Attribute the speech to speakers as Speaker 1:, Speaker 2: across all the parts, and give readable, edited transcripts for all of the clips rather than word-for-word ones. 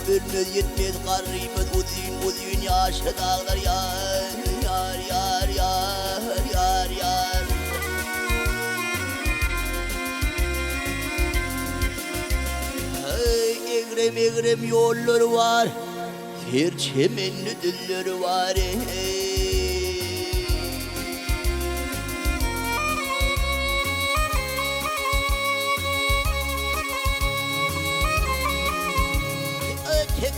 Speaker 1: Bölmez yetmez garibet uzun yaşı dağlar yar yar yar yar yar yar. Hey egrem egrem yollar var, serçemenli diller var hey.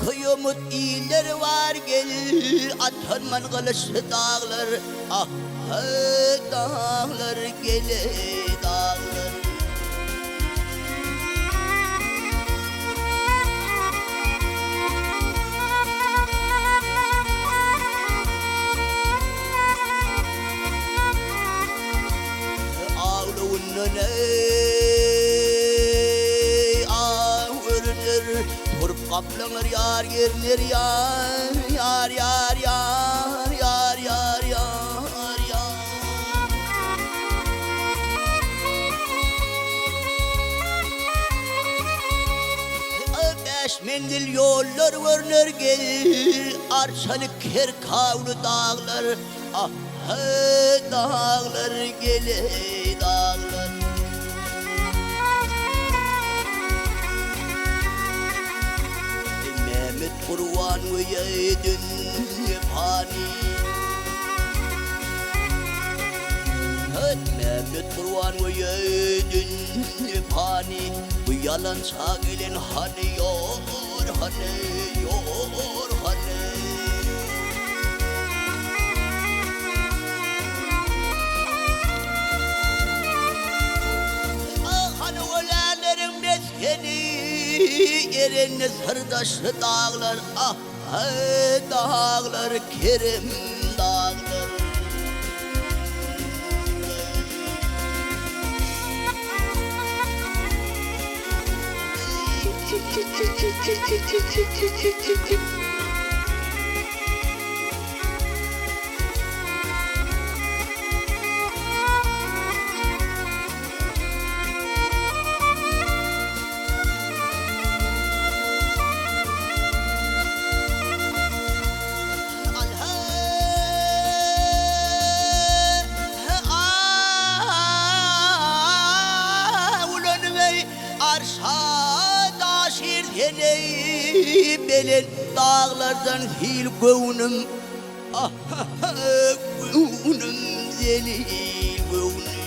Speaker 1: Koyumut iyiler var gel Atanman kılıçlı dağlar Ah dağlar gele dağlar. Ağlığının ağırdır Turp kaplanır yar yerler yar yar yar yar yar yar yar yar. Beş mendil yollar vurner gel Arçalık her kavlu dağlar Ah dağlar gele dağlar. Kurwan ve yedin pani Mehmet kurwan ve yedin pani Bu yalan çağelen hani yor hani yor hani. Ah hani ölenlerin meskeni Erenli sırdaşlı dağlar Ah dağlar Kerim dağlar. Arşa daşir yeney belen dağlardan hil gönlüm Ah gönlüm zelil gönlüm.